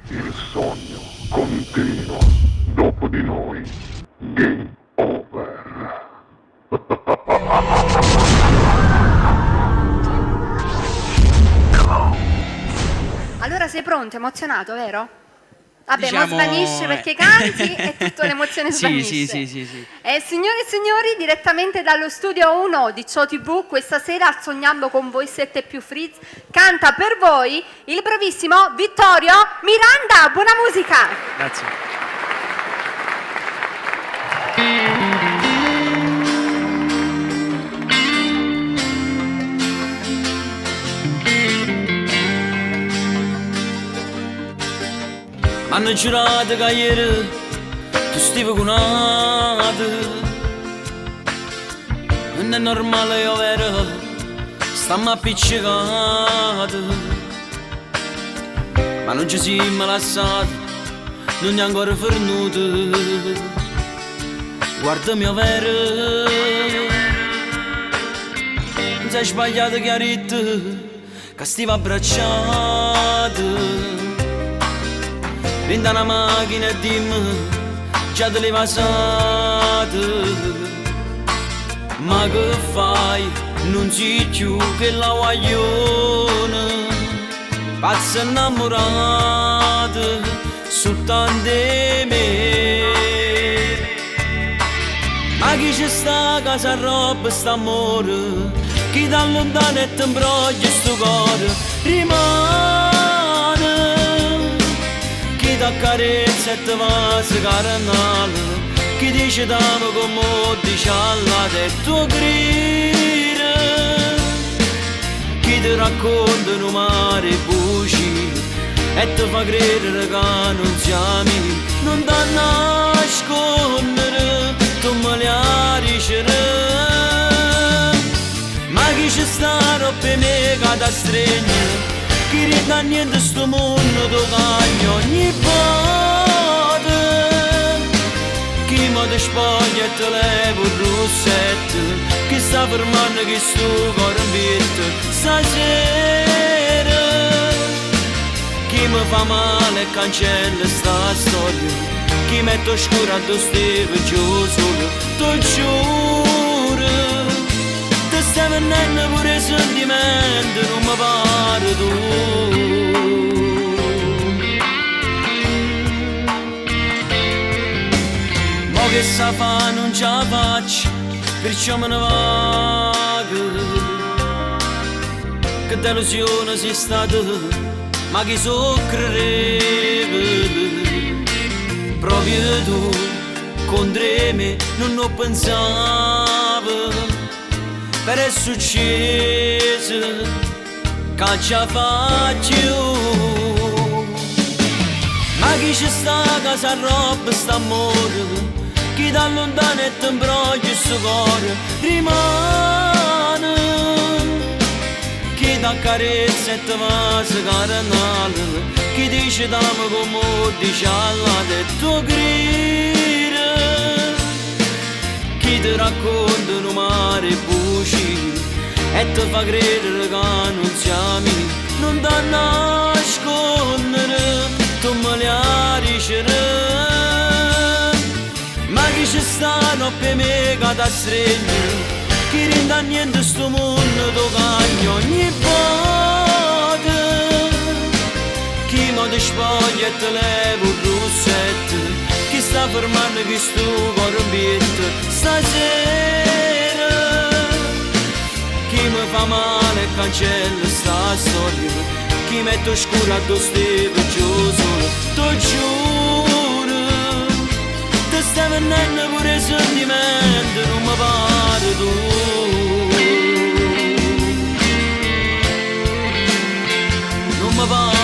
Il sogno continua. Dopo di noi, game over. Allora sei pronto, emozionato, vero? Vabbè, Diciamo, ma svanisce perché canti e tutta l'emozione Sì, svanisce. sì. Signore e signori, direttamente dallo studio 1 di Ciò TV, questa sera Sognando con voi 7 più Frizz, canta per voi il bravissimo Vittorio Miranda. Buona musica! Grazie. M'hanno giurato che ieri tu stivi con un'altra. Non è normale, io vero, stiamo appiccicati. Ma non ci siamo lasciati, non è ancora fornuto. Guardami, io vero, non sei sbagliato chiarito, che stiamo abbracciati. Vinta una macchina e dimmi, già te le passate. Ma che fai? Non sei più che la guaglione. Pazza innamorata, soltanto di me. Ma chi c'è sta casa roba, sta amore? Chi da lontano e ti imbroglia sto cuore? Rimane. Chi ti accarezza e ti va se caranale, chi dice t'amo come dice alla te tuo grida, chi ti racconta un mare buci e ti fa credere che non siamo, non ti nascondere, tu me li ricerchi. Ma chi ci sta per me che ti stringe? Chi rida niente sto mondo tu cagno ogni volta. Chi mi ti spoglia e te levo il rossetto, chi sta fermando che sto cuore in vita stasera. Chi mi fa male e cancella sta storia, chi mette oscura a tu stivi giù solo, tu giuro. Ti stai venendo pure i sentimenti, non mi pare tu. Mo che sa fa non ce la faccio, perciò me ne vado. Che delusione sei stata, ma chi so credeva. Proprio tu contro me non ho pensato. Per è successo che ce la faccio. Ma chi ci sta che sa roba sta amore, chi da lontano e ti imbroglia sto cuore? Rimane. Chi ti accarezza e ti va se caranale, chi dice t'amo come dice alla te tuo grida, chi ti racconta un mare buci e ti fa credere che non siamo, non ti nascondere, tu me li ricerchi. Ma chi ci stanno per me che ti stringe? Chi rende niente sto mondo tu cagno ogni volta. Chi mi ti spoglia e te levo il rossetto, chi sta fermando che sto cuore in vita stasera. Chi mi fa male e cancella sta storia, chi mette oscura a tu stivi giù solo, tu giuro. Ti stai venendo pure i sentimenti, non mi pare tu. Non mi pare.